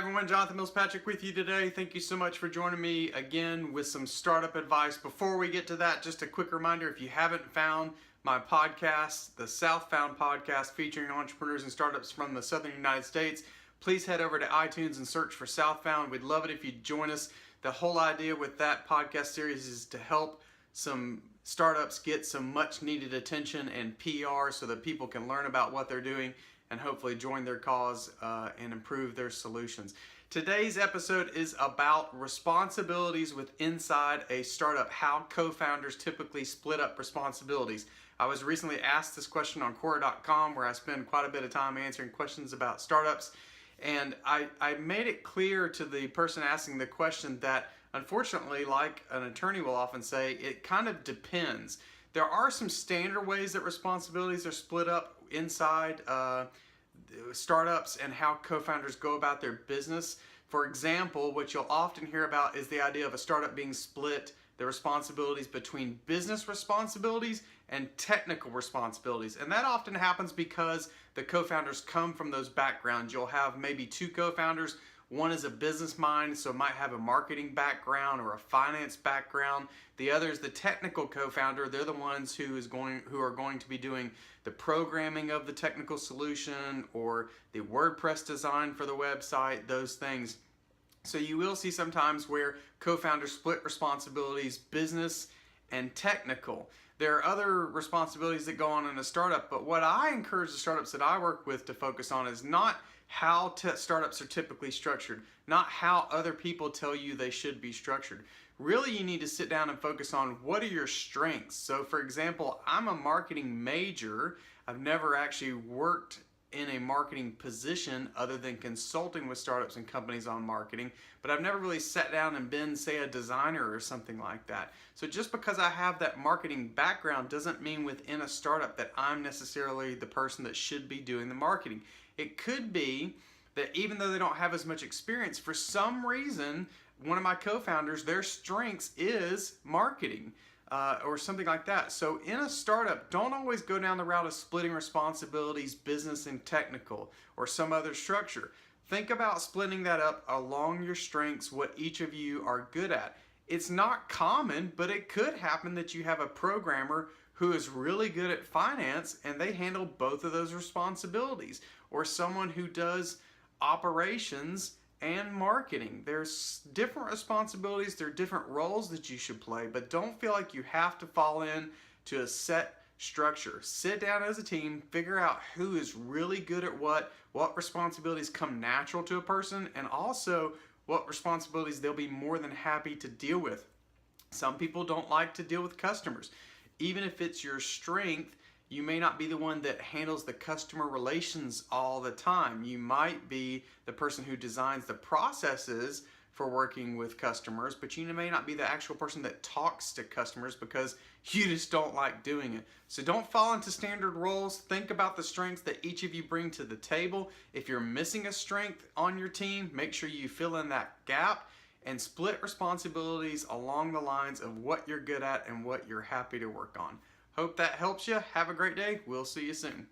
everyone, JonathanMillsPatrick with you today. Thank you so much for joining me again with some startup advice. Before we get to that, just a quick reminder, if you haven't found my podcast, the SouthFound podcast featuring entrepreneurs and startups from the Southern United States, please head over to iTunes and search for SouthFound. We'd love it if you'd join us. The whole idea with that podcast series is to help some startups get some much needed attention and PR so that people can learn about what they're doing and hopefully join their cause and improve their solutions. Today's episode is about responsibilities with inside a startup, how co-founders typically split up responsibilities. I was recently asked this question on Quora.com, where I spend quite a bit of time answering questions about startups, and I made it clear to the person asking the question that unfortunately, like an attorney will often say, it kind of depends. There are some standard ways that responsibilities are split up inside startups and how co-founders go about their business. For example, what you'll often hear about is the idea of a startup being split, the responsibilities between business responsibilities and technical responsibilities. And that often happens because the co-founders come from those backgrounds. You'll have maybe two co-founders. One is a business mind, so might have a marketing background or a finance background. The other is the technical co-founder. They're the ones who are going to be doing the programming of the technical solution or the WordPress design for the website, those things. So you will see sometimes where co-founders split responsibilities, business and technical. There are other responsibilities that go on in a startup, but what I encourage the startups that I work with to focus on is not how startups are typically structured, not how other people tell you they should be structured. Really, you need to sit down and focus on what are your strengths. So for example, I'm a marketing major. I've never actually worked in a marketing position other than consulting with startups and companies on marketing, but I've never really sat down and been, say, a designer or something like that. So just because I have that marketing background doesn't mean within a startup that I'm necessarily the person that should be doing the marketing. It could be that even though they don't have as much experience, for some reason, one of my co-founders, their strengths is marketing or something like that. So in a startup, don't always go down the route of splitting responsibilities, business and technical, or some other structure. Think about splitting that up along your strengths, what each of you are good at. It's not common, but it could happen that you have a programmer who is really good at finance and they handle both of those responsibilities, or someone who does operations and marketing. There's different responsibilities, there are different roles that you should play, but don't feel like you have to fall in to a set structure. Sit down as a team, figure out who is really good at what responsibilities come natural to a person, and also what responsibilities they'll be more than happy to deal with. Some people don't like to deal with customers. Even if it's your strength, you may not be the one that handles the customer relations all the time. You might be the person who designs the processes for working with customers, but you may not be the actual person that talks to customers because you just don't like doing it. So don't fall into standard roles. Think about the strengths that each of you bring to the table. If you're missing a strength on your team, make sure you fill in that gap and split responsibilities along the lines of what you're good at and what you're happy to work on. Hope that helps you. Have a great day. We'll see you soon.